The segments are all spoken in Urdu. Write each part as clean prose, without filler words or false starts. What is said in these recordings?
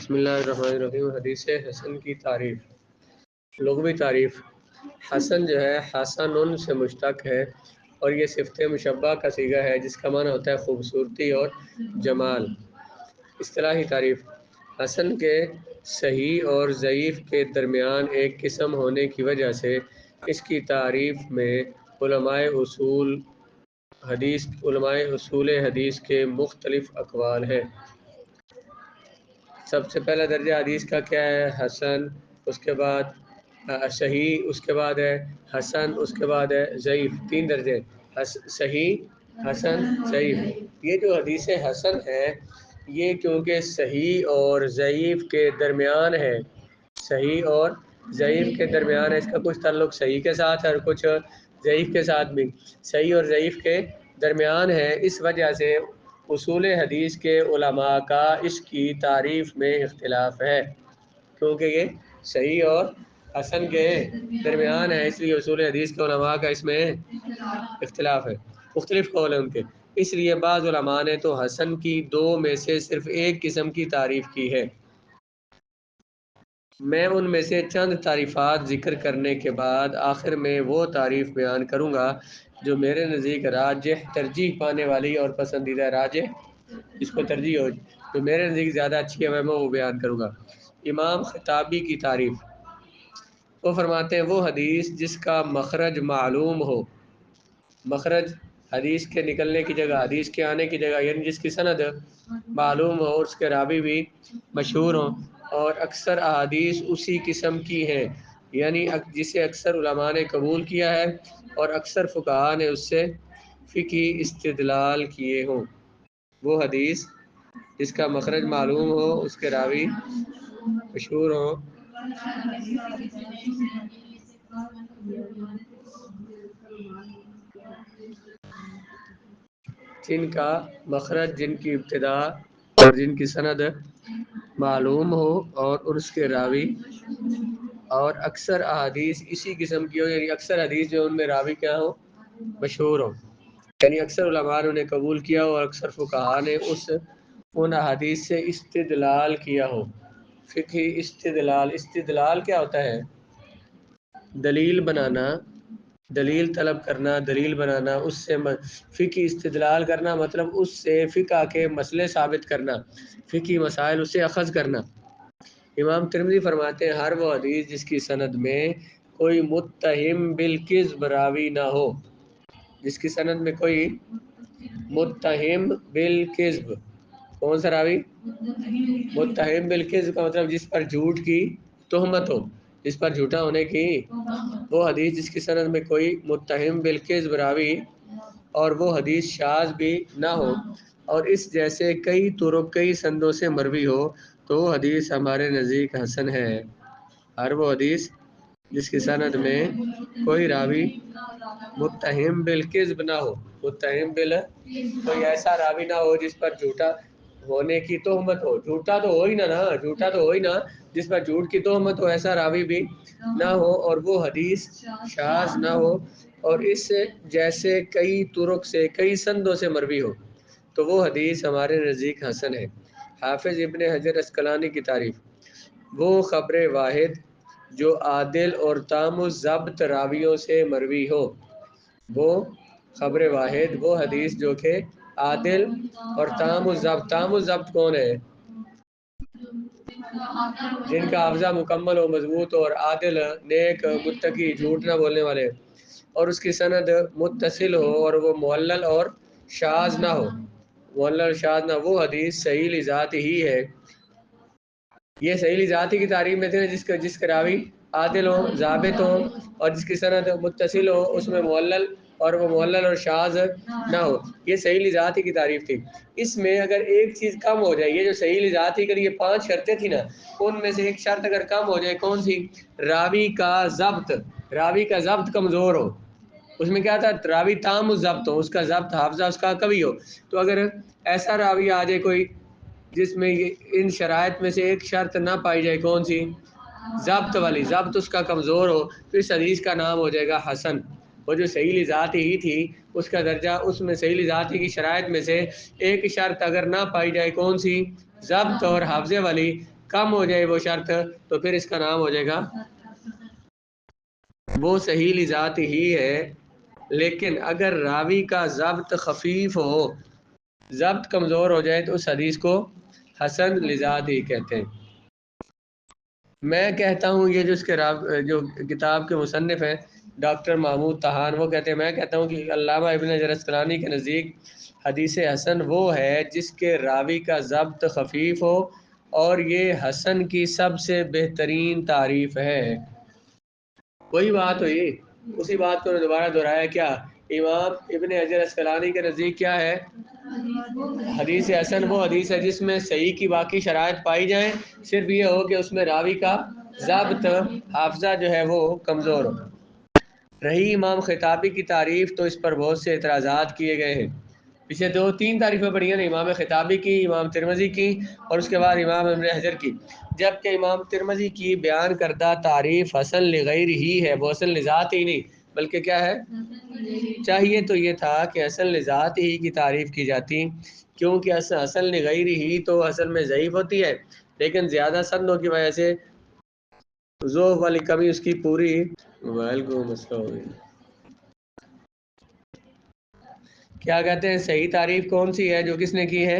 بسم اللہ الرحمن الرحیم۔ حدیث حسن کی تعریف۔ لغوی تعریف: حسن جو ہے حسن سے مشتق ہے اور یہ صفت مشبہ کا صیغہ ہے جس کا معنی ہوتا ہے خوبصورتی اور جمال۔ اصطلاحی تعریف: حسن کے صحیح اور ضعیف کے درمیان ایک قسم ہونے کی وجہ سے اس کی تعریف میں علماء اصول حدیث کے مختلف اقوال ہیں۔ سب سے پہلا درجہ حدیث کا کیا ہے؟ حسن، اس کے بعد صحیح، اس کے بعد ہے حسن، اس کے بعد ہے ضعیف۔ تین درجے: صحیح، حسن، ضعیف۔ یہ جو حدیث حسن ہے یہ کیونکہ صحیح اور ضعیف کے درمیان ہے، صحیح اور ضعیف کے درمیان ہے، اس کا کچھ تعلق صحیح کے ساتھ ہے اور کچھ ضعیف کے ساتھ بھی، صحیح اور ضعیف کے درمیان ہے۔ اس وجہ سے اصول حدیث کے علماء کا اس کی تعریف میں اختلاف ہے، کیونکہ یہ صحیح اور حسن کے درمیان ہے، اس لیے اصول حدیث کے علماء کا اس میں اختلاف ہے، مختلف قول ہیں ان کے۔ اس لیے بعض علماء نے تو حسن کی دو میں سے صرف ایک قسم کی تعریف کی ہے۔ میں ان میں سے چند تعریفات ذکر کرنے کے بعد آخر میں وہ تعریف بیان کروں گا جو میرے نزدیک راجح، ترجیح پانے والی اور پسندیدہ، راجح جس کو ترجیح ہو، جو میرے نزدیک زیادہ اچھی ہے میں وہ بیان کروں گا۔ امام خطابی کی تعریف: وہ فرماتے ہیں وہ حدیث جس کا مخرج معلوم ہو، مخرج حدیث کے نکلنے کی جگہ، حدیث کے آنے کی جگہ، یعنی جس کی سند معلوم ہو، اس کے راوی بھی مشہور ہوں، اور اکثر احادیث اسی قسم کی ہیں، یعنی جسے اکثر علماء نے قبول کیا ہے اور اکثر فقہاء نے اس سے فقہی استدلال کیے ہوں۔ وہ حدیث جس کا مخرج معلوم ہو، اس کے راوی مشہور ہوں، جن کا مخرج، جن کی ابتدا اور جن کی سند معلوم ہو اور اس کے راوی، اور اکثر احادیث اسی قسم کی ہو، یعنی اکثر حدیث جو ان میں راوی کیا ہو، مشہور ہو، یعنی اکثر علماء نے انہیں قبول کیا ہو اور اکثر فقہاء نے ان احادیث سے استدلال کیا ہو۔ فقہی استدلال، استدلال کیا ہوتا ہے؟ دلیل بنانا، دلیل طلب کرنا، دلیل بنانا، اس سے فقہی استدلال کرنا مطلب اس سے فقہ کے مسئلے ثابت کرنا، فقہی مسائل اس سے اخذ کرنا۔ امام ترمذی فرماتے ہیں ہر وہ حدیث جس کی سند میں کوئی متہم بالکذب راوی نہ ہو، جس کی سند میں کوئی متہم بالکذب، کون سا راوی؟ متہم بالکذب کا مطلب جس پر جھوٹ کی تہمت ہو، جس پر جھوٹا ہونے کی، وہ حدیث جس کی سند میں کوئی متہم بالکذب راوی اور وہ حدیث شاذ بھی نہ ہو اور اس جیسے کئی طرق، کئی سندوں سے مروی ہو تو وہ حدیث ہمارے نزدیک حسن ہے۔ ہر وہ حدیث جس کی سند میں کوئی راوی متہم بالکذب نہ ہو، متہم کوئی ایسا راوی نہ ہو جس پر جھوٹا ہونے کی تہمت ہو، جھوٹا تو ہو ہی نہ، جھوٹا تو ہو ہی نہ، جس پر جھوٹ کی تہمت ہو، ایسا راوی بھی نہ ہو اور وہ حدیث شاذ نہ ہو اور اس جیسے کئی طرق سے، کئی سندوں سے مروی ہو تو وہ حدیث ہمارے نزدیک حسن ہے۔ حافظ ابن حجر عسقلانی کی تعریف: وہ خبر واحد جو عادل اور تام الضبط راویوں سے مروی ہو، وہ خبر واحد، وہ حدیث جو کہ عادل اور تام الضبط کون ہے؟ جن کا حافظہ مکمل و مضبوط اور عادل، نیک، متقی، جھوٹ نہ بولنے والے، اور اس کی سند متصل ہو اور وہ معلل اور شاذ نہ ہو، معلل اور شاذ نہ، وہ حدیث صحیح لذات ہی ہے۔ یہ صحیح لذات ہی کی تعریف میں تھے جس کا راوی عادل ہو، ضابط ہو اور جس کی سند متصل ہو، اس میں معلل اور وہ معلل اور شاذ نہ ہو، یہ صحیح لذات ہی کی تعریف تھی۔ اس میں اگر ایک چیز کم ہو جائے، یہ جو صحیح لذات ہی کے لیے 5 شرطیں تھیں نا، ان میں سے ایک شرط اگر کم ہو جائے، کون سی؟ راوی کا ضبط، راوی کا ضبط کمزور ہو، اس میں کیا تھا؟ راوی تام الضبط ہو، اس کا ضبط، حافظہ اس کا قوی ہو، تو اگر ایسا راوی آ جائے کوئی جس میں ان شرائط میں سے ایک شرط نہ پائی جائے، کون سی؟ ضبط والی، ضبط اس کا کمزور ہو، تو اس حدیث کا نام ہو جائے گا حسن۔ وہ جو صحیح لذات ہی تھی اس کا درجہ، اس میں صحیح لذات ہی کی شرائط میں سے ایک شرط اگر نہ پائی جائے، کون سی؟ ضبط اور حافظے والی، کم ہو جائے وہ شرط تو پھر اس کا نام ہو جائے گا وہ صحیح لذات ہی ہے. لیکن اگر راوی کا ضبط خفیف ہو، ضبط کمزور ہو جائے تو اس حدیث کو حسن لذات ہی کہتے ہیں. میں کہتا ہوں یہ جو اس کے جو کتاب کے مصنف ہیں ڈاکٹر محمود طحان، وہ کہتے ہیں، میں کہتا ہوں کہ علامہ ابن حجر اسقلانی کے نزدیک حدیث حسن وہ ہے جس کے راوی کا ضبط خفیف ہو، اور یہ حسن کی سب سے بہترین تعریف ہے. وہی بات ہوئی، اسی بات کو دوبارہ دہرایا. کیا امام ابن حجر اسقلانی کے نزدیک کیا ہے؟ حدیث حسن وہ حدیث ہے جس میں صحیح کی باقی شرائط پائی جائیں، صرف یہ ہو کہ اس میں راوی کا ضابط حافظہ جو ہے وہ کمزور ہو. رہی امام خطابی کی تعریف تو اس پر بہت سے اعتراضات کیے گئے ہیں. پیچھے 2-3 تعریفیں پڑھی ہیں، امام خطابی کی، امام ترمذی کی، اور اس کے بعد امام ابن حجر کی. جبکہ امام ترمذی کی بیان کردہ تعریف حسن لغیر ہی ہے، وہ حسن لذات ہی نہیں بلکہ کیا ہے؟ چاہیے تو یہ تھا کہ حسن لذات ہی کی تعریف کی جاتی، کیونکہ حسن لغیر ہی تو اصل میں ضعیف ہوتی ہے، لیکن زیادہ سندوں کی وجہ سے ذوق والی کمی اس کی پوری موبائل کو مسئلہ ہو گئی. کیا کہتے ہیں صحیح تعریف کون سی ہے جو کس نے کی ہے؟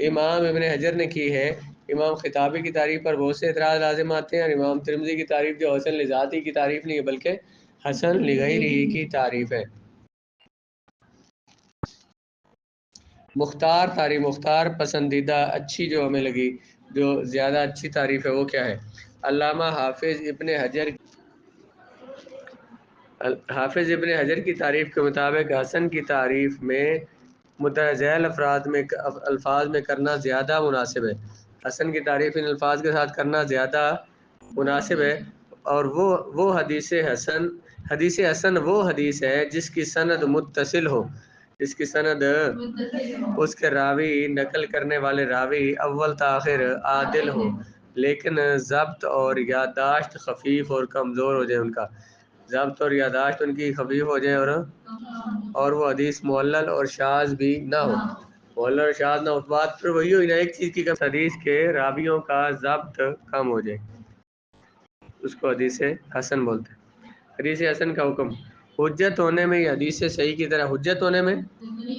امام ابن حجر نے کی ہے. امام خطابی کی تعریف پر بہت سے اعتراض لازم آتے ہیں، اور امام ترمذی کی تعریف جو حسن لذات ہی کی تعریف نہیں ہے بلکہ حسن لغیر ہی کی تعریف ہے. مختار تعریف، مختار پسندیدہ اچھی جو ہمیں لگی، جو زیادہ اچھی تعریف ہے وہ کیا ہے؟ علامہ حافظ ابن حجر کی تعریف کے مطابق حسن کی تعریف میں مندرجہ ذیل الفاظ میں کرنا زیادہ مناسب ہے. حسن کی تعریف ان الفاظ کے ساتھ کرنا زیادہ مناسب ہے. اور وہ حدیث حسن وہ حدیث ہے جس کی سند متصل ہو، جس کی سند اس کے راوی نقل کرنے والے راوی اول تاخیر عادل ہو، لیکن ضبط اور یادداشت خفیف اور کمزور ہو جائے. ان کا ضبط اور یادداشت ان کی خفیف ہو جائے، اور وہ حدیث معلل اور شاذ بھی نہ ہو. معلل اور شاذ نہ ہو، بات پھر وہی ہوئی نا، ایک چیز کی حدیث کے راویوں کا ضبط کم ہو جائے اس کو حدیث حسن بولتے ہیں. حدیث حسن کا حکم حجت ہونے میں، یہ حدیث صحیح کی طرح حجت ہونے میں،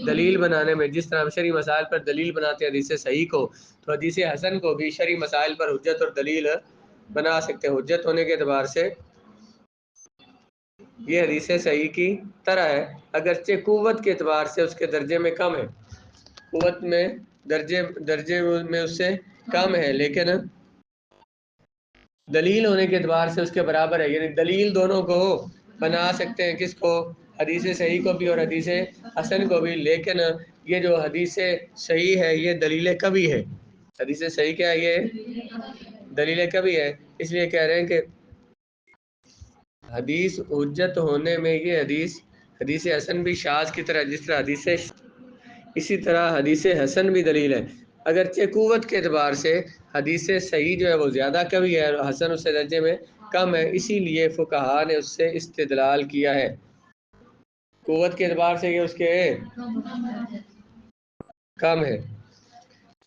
دلیل بنانے میں. جس طرح ہم شرعی مسائل پر دلیل بناتے ہیں حدیث صحیح کو، تو حدیث حسن کو بھی شرعی مسائل پر حجت اور دلیل بنا سکتے ہیں. حجت ہونے کے اعتبار سے یہ حدیث صحیح کی طرح ہے، اگرچہ قوت کے اعتبار سے اس کے درجے میں کم ہے، قوت میں درجے میں اس سے کم ہے، لیکن دلیل ہونے کے اعتبار سے اس کے برابر ہے. یعنی دلیل دونوں کو بنا سکتے ہیں، کس کو؟ حدیث صحیح کو بھی اور حدیث حسن کو بھی. لیکن یہ جو حدیث صحیح ہے یہ دلیل کبھی ہے. حدیث صحیح کیا ہے؟ یہ دلیل کبھی ہے. اس لیے کہہ رہے ہیں کہ حدیث حجت ہونے میں یہ حدیث حسن بھی شاذ کی طرح، جس طرح اسی طرح حدیث حسن بھی دلیل ہے. اگرچہ قوت کے اعتبار سے حدیث صحیح جو ہے وہ زیادہ کبھی ہے اور حسن اس سے درجے میں کم ہے، اسی لیے فقہا نے اس سے استدلال کیا ہے. قوت کے اعتبار سے یہ اس کے کم ہے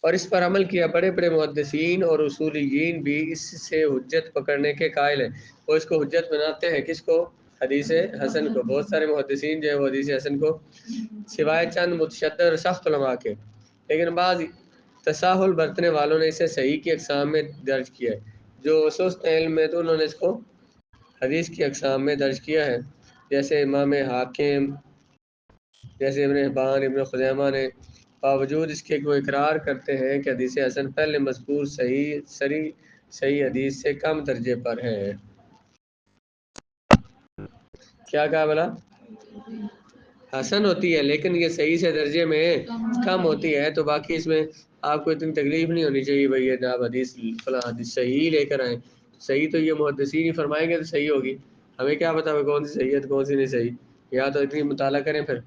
اور اس پر عمل کیا. بڑے بڑے محدثین اور اصولیین بھی اس سے حجت پکڑنے کے قائل ہیں، وہ اس کو حجت بناتے ہیں. کس کو؟ حدیث حسن کو. بہت سارے محدثین جو ہیں وہ حدیث حسن کو، سوائے چند متشدد اور سخت علماء کے، لیکن بعض تساہل برتنے والوں نے اسے صحیح کی اقسام میں درج کیا ہے. جو سست علم میں تو انہوں نے اس کو حدیث کی اقسام میں درج کیا ہے، جیسے امام حاکم، جیسے ابن حبان، ابن خزیمہ نے. باوجود اس کے وہ اقرار کرتے ہیں کہ حدیث حسن پہلے مذکور صحیح حدیث سے کم درجے پر ہے. کیا کہا بلا؟ حسن ہوتی ہے لیکن یہ صحیح سے درجے میں کم ہوتی ہے. تو باقی اس میں آپ کو اتنی تکلیف نہیں ہونی چاہیے بھائی جناب حدیث فلاں حدیث صحیح لے کر آئیں. صحیح تو یہ محدثین ہی فرمائیں گے تو صحیح ہوگی، ہمیں کیا پتا کون سی صحیح ہے کون سی نہیں صحیح. یا تو اتنی مطالعہ کریں پھر